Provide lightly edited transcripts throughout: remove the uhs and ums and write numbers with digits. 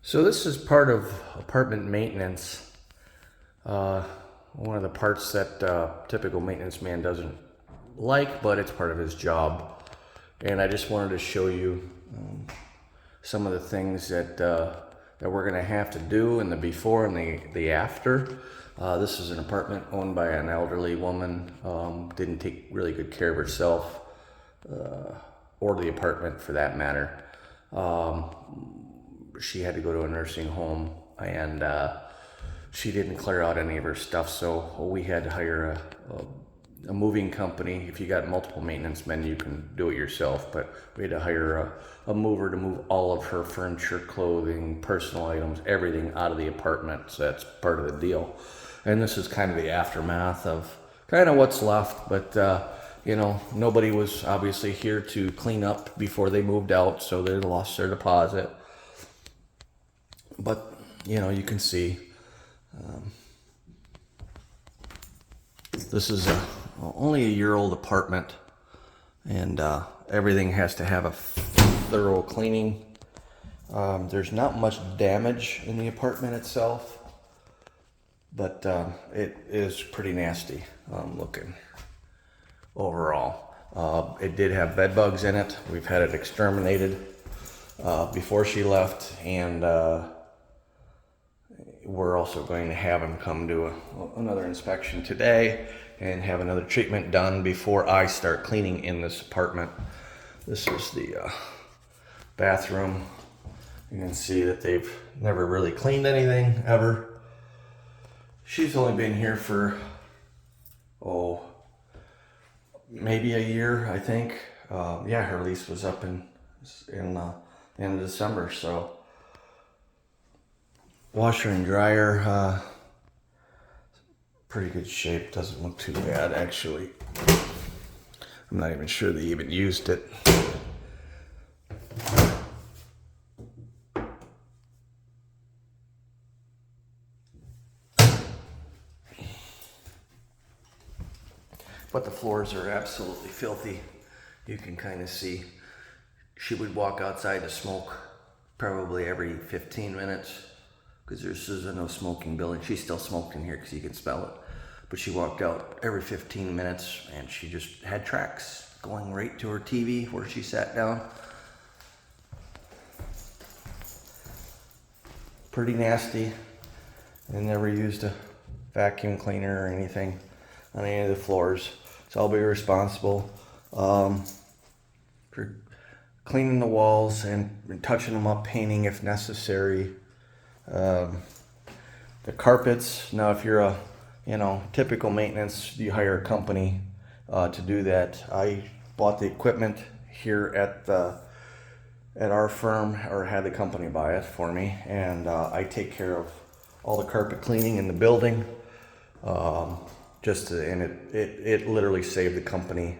So this is part of apartment maintenance. One of the parts that typical maintenance man doesn't like, but it's part of his job. And I just wanted to show you some of the things that we're gonna have to do in the before and the after. This is an apartment owned by an elderly woman. Didn't take really good care of herself, or the apartment for that matter. She had to go to a nursing home, and she didn't clear out any of her stuff, so we had to hire a moving company. If you got multiple maintenance men, you can do it yourself, but we had to hire a mover to move all of her furniture, clothing, personal items, everything out of the apartment. So that's part of the deal. And this is kind of the aftermath of kind of what's left, but nobody was obviously here to clean up before they moved out, so they lost their deposit. But you can see this is only a year-old apartment, and everything has to have a thorough cleaning. There's not much damage in the apartment itself, but it is pretty nasty looking overall. It did have bed bugs in it. We've had it exterminated before she left, and we're also going to have him come do another inspection today and have another treatment done before I start cleaning in this apartment. This is the bathroom. You can see that they've never really cleaned anything ever. She's only been here for, maybe a year, I think. Yeah, her lease was up in the end of December, so. Washer and dryer, pretty good shape. Doesn't look too bad, actually. I'm not even sure they even used it. But the floors are absolutely filthy. You can kind of see she would walk outside to smoke probably every 15 minutes. Because this is a no smoking building. She still smoked in here because you can smell it. But she walked out every 15 minutes and she just had tracks going right to her TV where she sat down. Pretty nasty. They never used a vacuum cleaner or anything on any of the floors. So I'll be responsible for cleaning the walls and touching them up, painting if necessary. The carpets, now if you're a typical maintenance, you hire a company to do that. I bought the equipment here at our firm, or had the company buy it for me, and I take care of all the carpet cleaning in the building. It literally saved the company.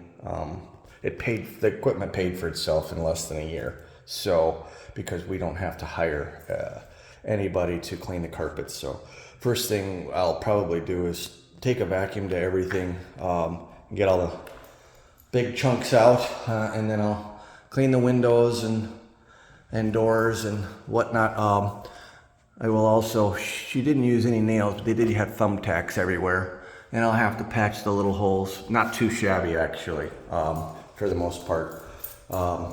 The equipment paid for itself in less than a year. So because we don't have to hire anybody to clean the carpets. So first thing I'll probably do is take a vacuum to everything, get all the big chunks out, and then I'll clean the windows and doors and whatnot. I will also, she didn't use any nails, but they did have thumbtacks everywhere, and I'll have to patch the little holes. Not too shabby, actually, for the most part.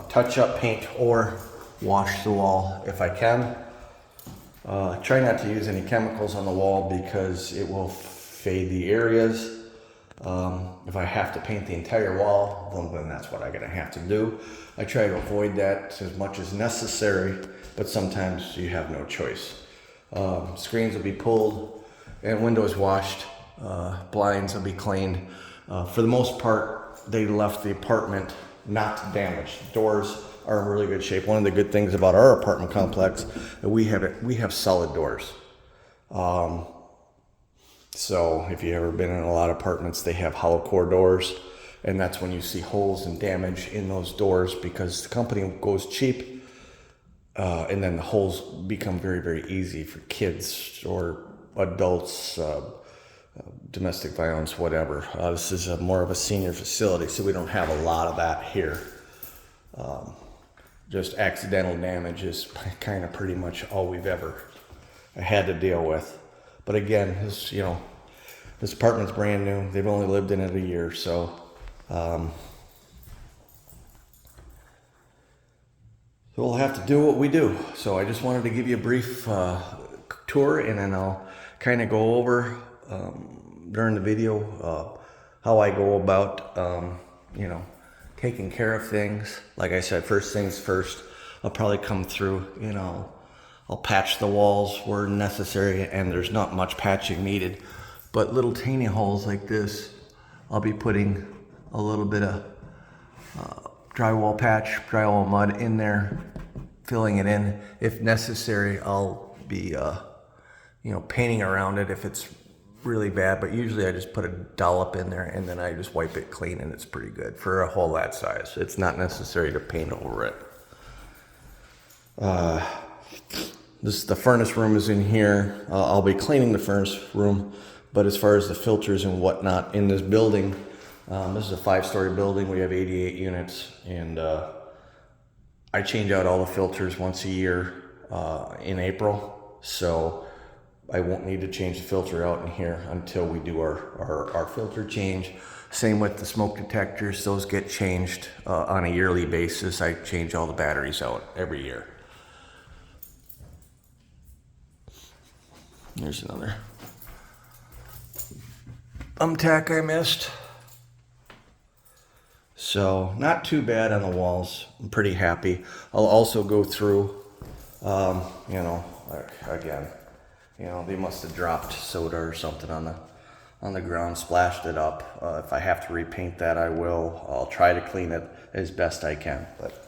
Touch up paint or wash the wall if I can. Try not to use any chemicals on the wall because it will fade the areas. If I have to paint the entire wall, then that's what I'm gonna have to do. I try to avoid that as much as necessary, but sometimes you have no choice. Screens will be pulled and windows washed. Blinds will be cleaned. For the most part, they left the apartment not damaged. Doors are in really good shape. One of the good things about our apartment complex, we have solid doors. So if you've ever been in a lot of apartments, they have hollow core doors, and that's when you see holes and damage in those doors because the company goes cheap, and then the holes become very, very easy for kids or adults, domestic violence, whatever. This is more of a senior facility, so we don't have a lot of that here. just accidental damage is kind of pretty much all we've ever had to deal with. But again, this apartment's brand new. They've only lived in it a year, so we'll have to do what we do. So I just wanted to give you a brief tour, and then I'll kind of go over during the video how I go about, taking care of things. Like I said, first things first, I'll probably come through, I'll patch the walls where necessary, and there's not much patching needed. But little tiny holes like this, I'll be putting a little bit of drywall patch, drywall mud in there, filling it in. If necessary, I'll be, painting around it if it's really bad, but usually I just put a dollop in there and then I just wipe it clean, and it's pretty good for a hole that size. It's not necessary to paint over it. The furnace room is in here. I'll be cleaning the furnace room, but as far as the filters and whatnot in this building, this is a 5-story building. We have 88 units, and I change out all the filters once a year in April, so I won't need to change the filter out in here until we do our filter change. Same with the smoke detectors. Those get changed on a yearly basis. I change all the batteries out every year. There's another thumbtack I missed. So not too bad on the walls. I'm pretty happy. I'll also go through, again, they must have dropped soda or something on the ground, splashed it up. If I have to repaint that, I will. I'll try to clean it as best I can, but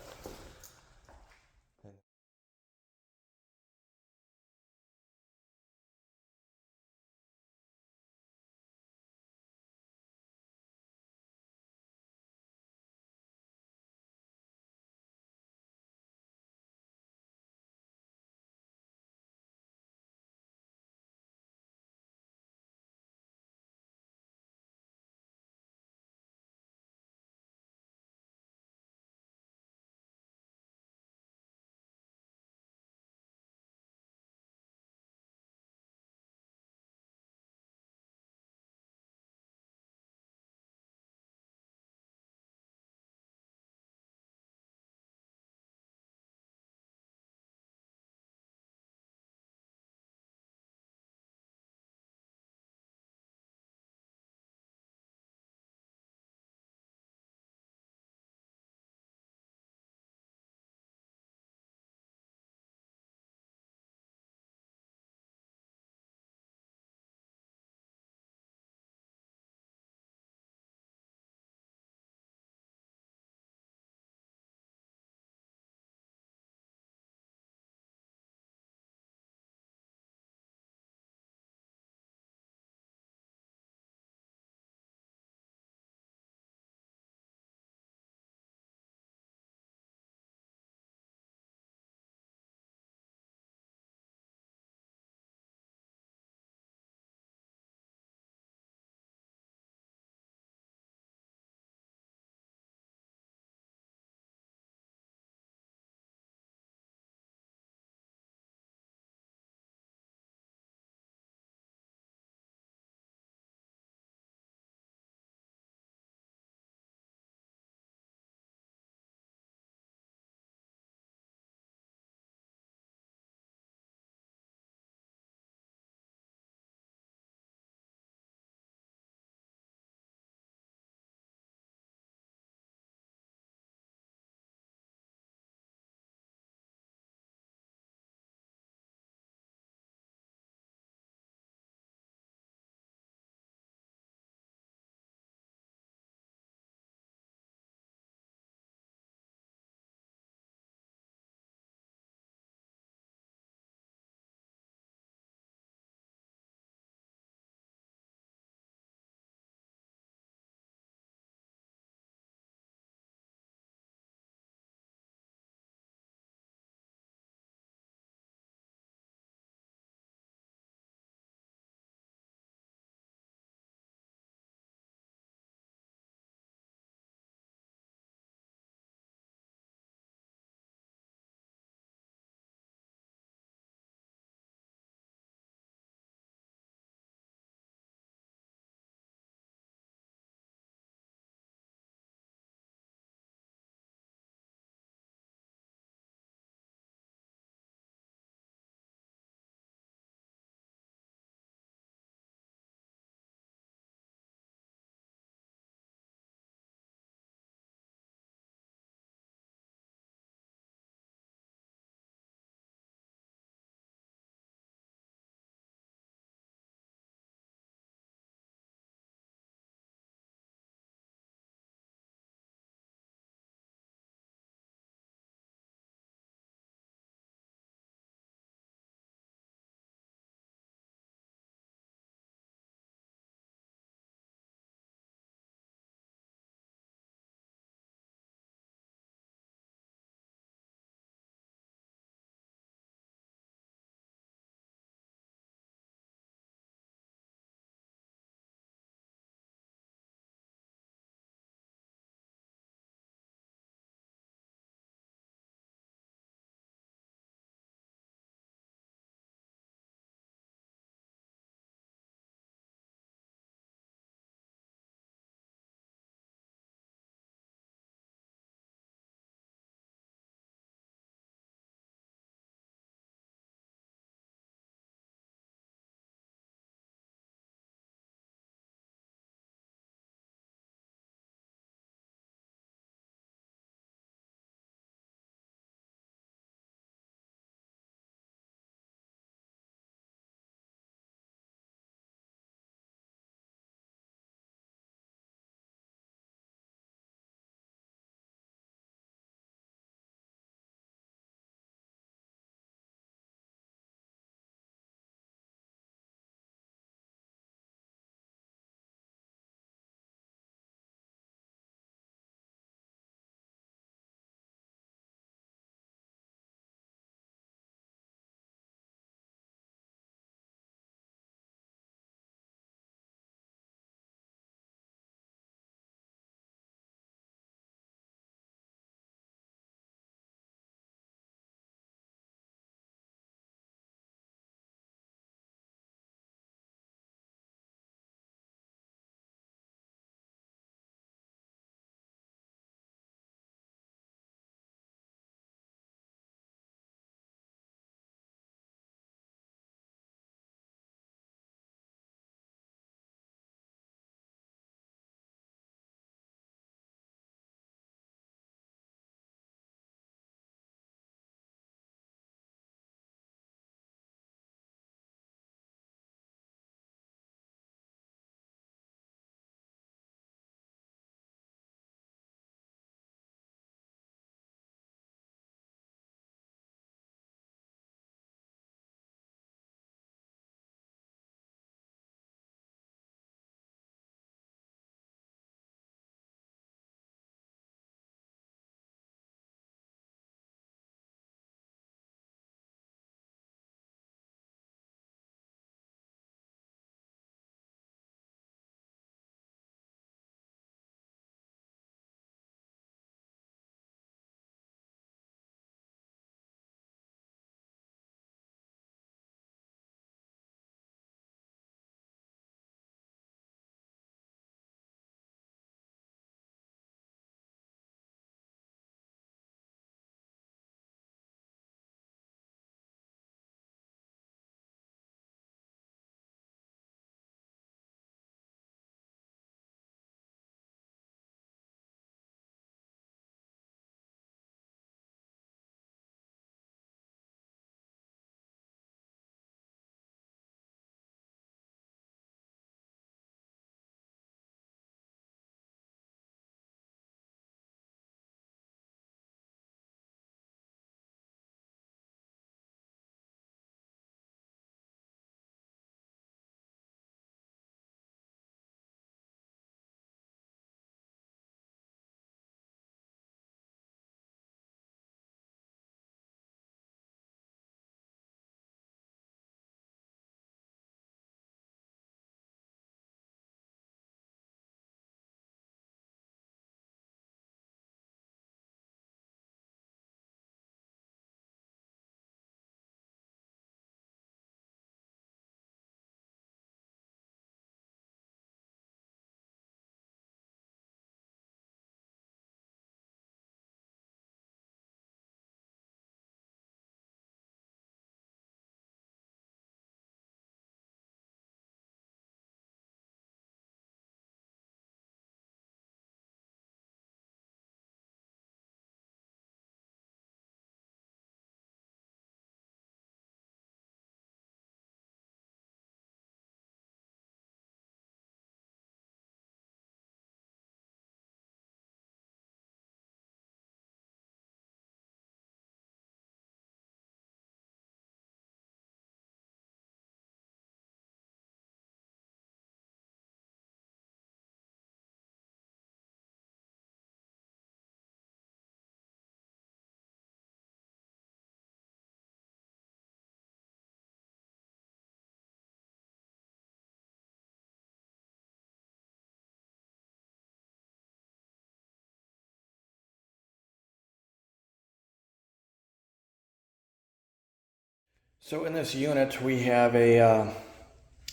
So in this unit, we have a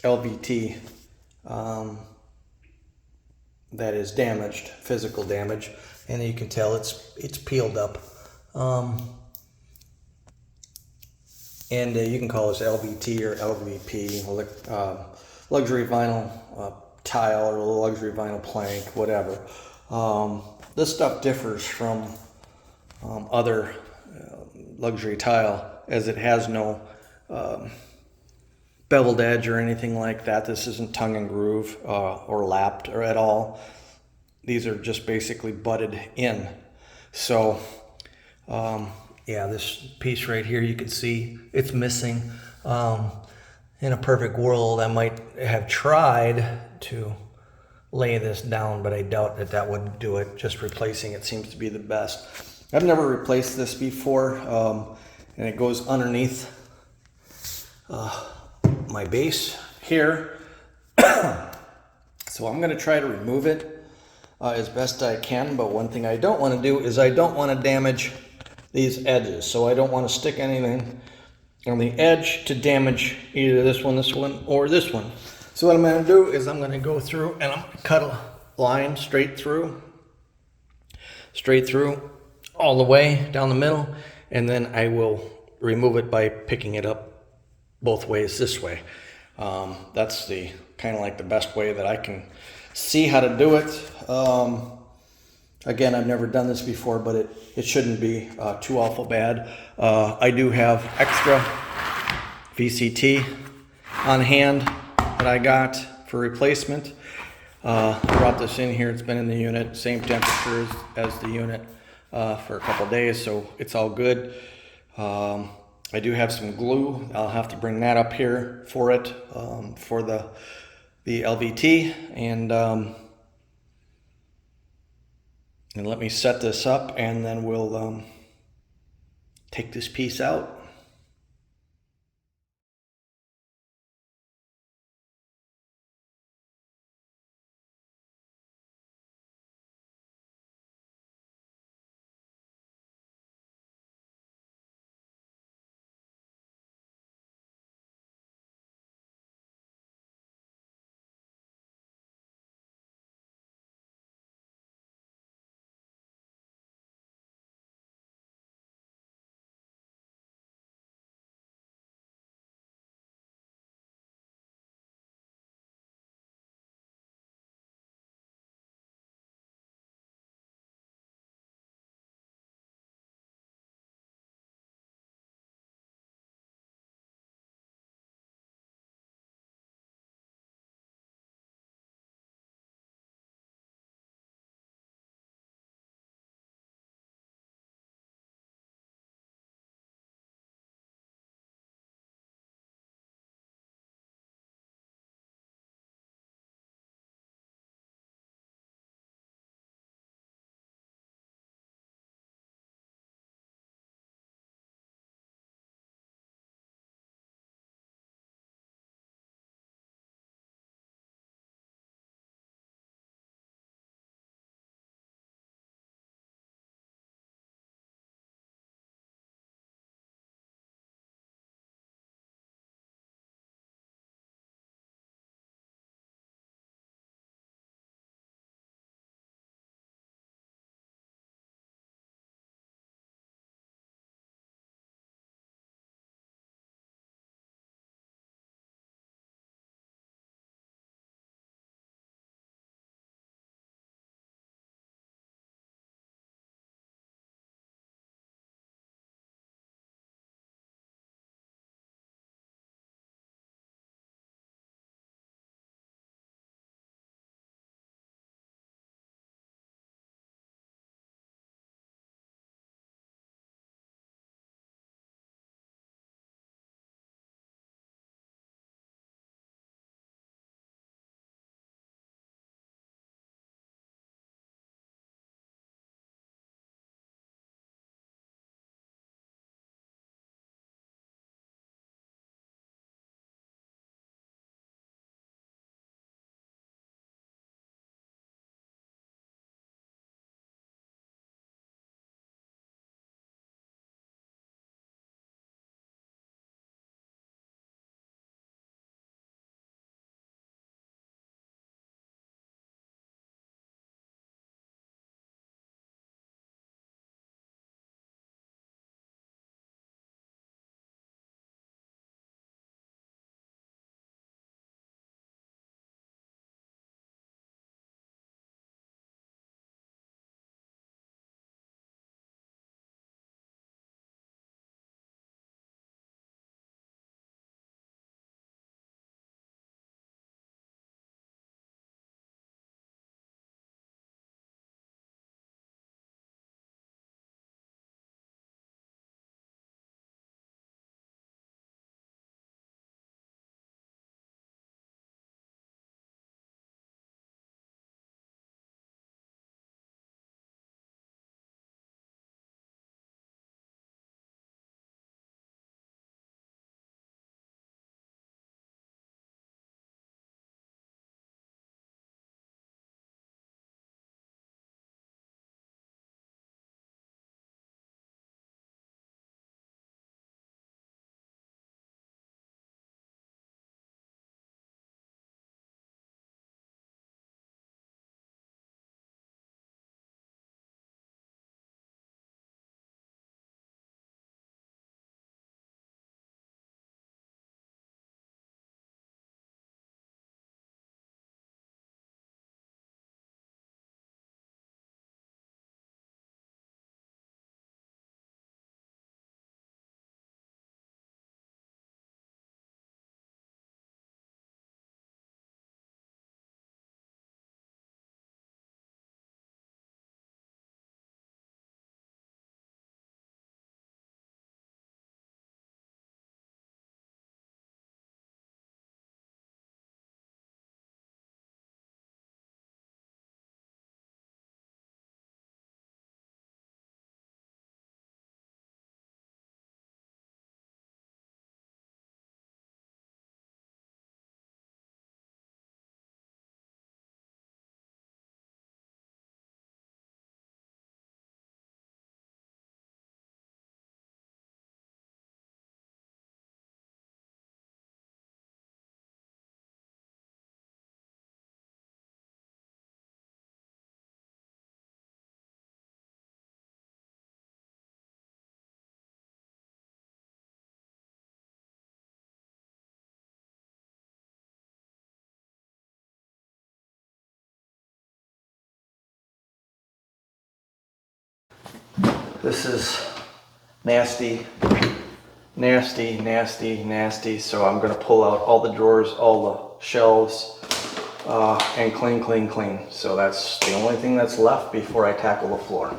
LVT that is damaged, physical damage, and you can tell it's peeled up. And you can call this LVT or LVP, luxury vinyl tile or luxury vinyl plank, whatever. This stuff differs from other luxury tile, as it has no beveled edge or anything like that. This isn't tongue and groove or lapped or at all. These are just basically butted in. So yeah, this piece right here, you can see it's missing. In a perfect world, I might have tried to lay this down, but I doubt that that would do it. Just replacing it seems to be the best. I've never replaced this before, and it goes underneath my base here. So I'm going to try to remove it as best I can, but one thing I don't want to do is I don't want to damage these edges. So I don't want to stick anything on the edge to damage either this one, or this one. So what I'm going to do is I'm going to go through and I'm going to cut a line straight through, all the way down the middle, and then I will remove it by picking it up both ways this way. That's the kind of like the best way that I can see how to do it. Again, I've never done this before, but it shouldn't be too awful bad. I do have extra VCT on hand that I got for replacement. I brought this in here. It's been in the unit, same temperature as the unit for a couple days, so it's all good. I do have some glue. I'll have to bring that up here for it, for the LVT, and let me set this up, and then we'll take this piece out. This is nasty, nasty, nasty, nasty. So I'm gonna pull out all the drawers, all the shelves, and clean, clean, clean. So that's the only thing that's left before I tackle the floor.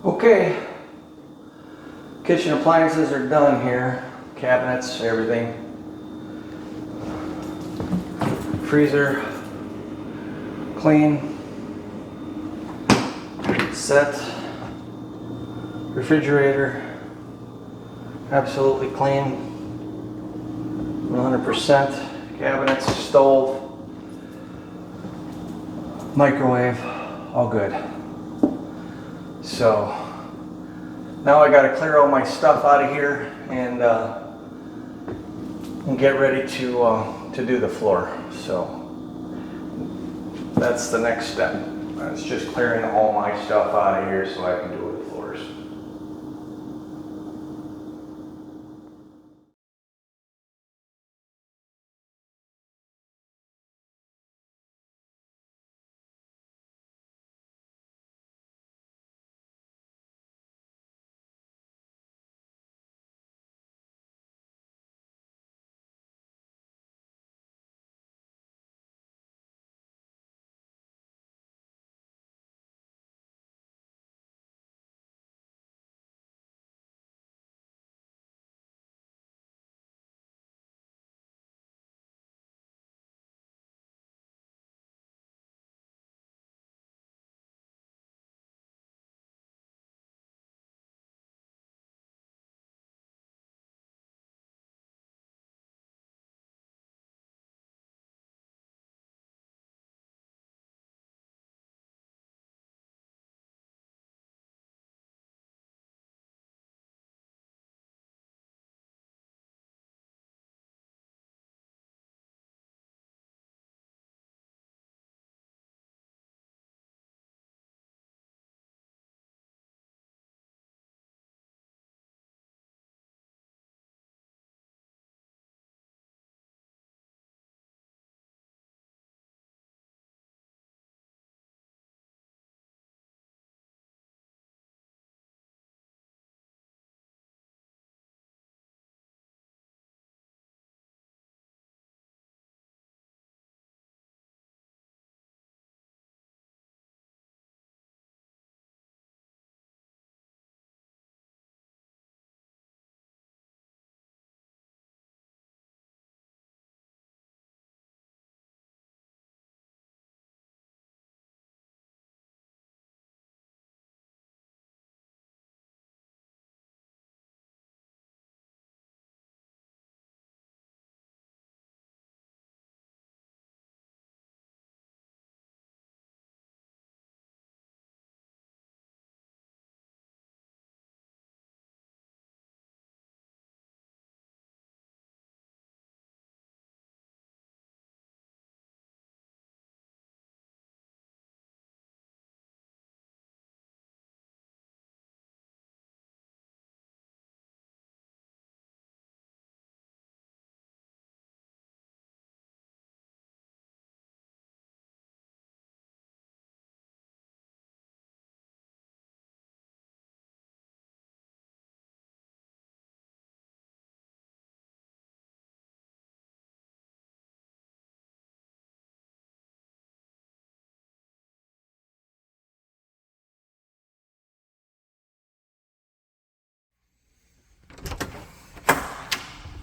Okay, kitchen appliances are done here. Cabinets, everything. Freezer, clean. Set. Refrigerator, absolutely clean. 100%. Cabinets, stove, microwave, all good. So now I got to clear all my stuff out of here and get ready to do the floor. So that's the next step. It's just clearing all my stuff out of here so I can do the floors.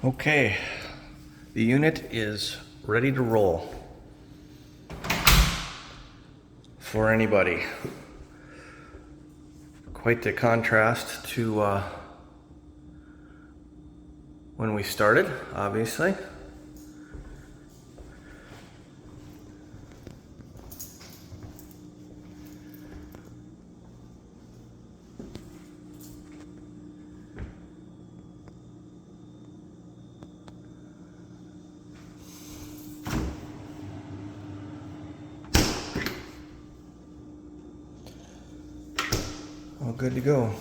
Okay, the unit is ready to roll for anybody. Quite the contrast to when we started, obviously. All good to go.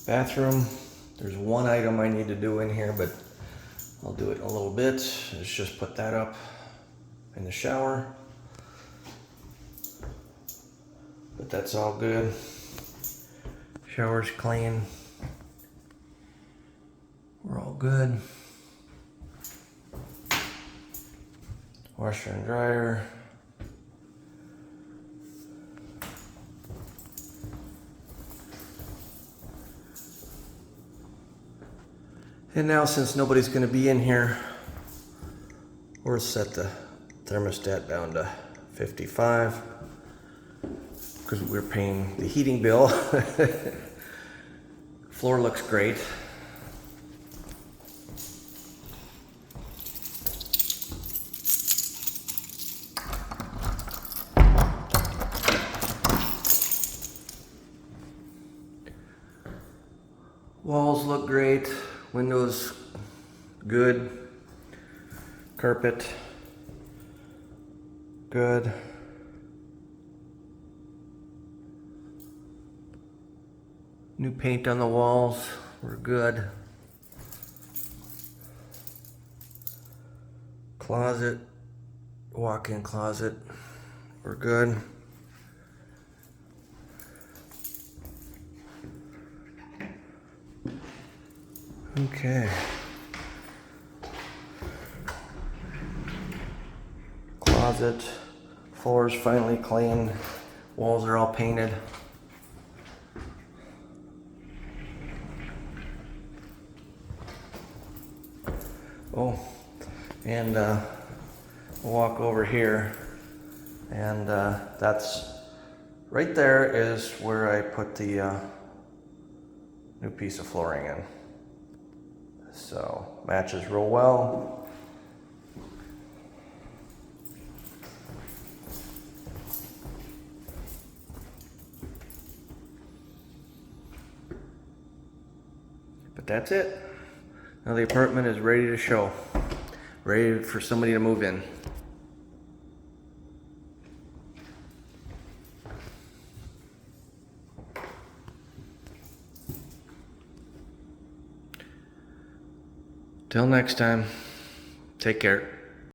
Bathroom, there's one item I need to do in here, but I'll do it in a little bit. Let's just put that up in the shower. But that's all good. Shower's clean. We're all good. Washer and dryer. And now, since nobody's going to be in here, we'll set the thermostat down to 55 because we're paying the heating bill. Floor looks great. Walls look great. Windows good. Carpet good. New paint on the walls, we're good. Closet, walk-in closet, we're good. Okay. Closet, floor's finally clean, walls are all painted. Oh, and we'll walk over here, and that's right there is where I put the new piece of flooring in. So matches real well. But that's it. Now the apartment is ready to show. Ready for somebody to move in. Till next time, take care.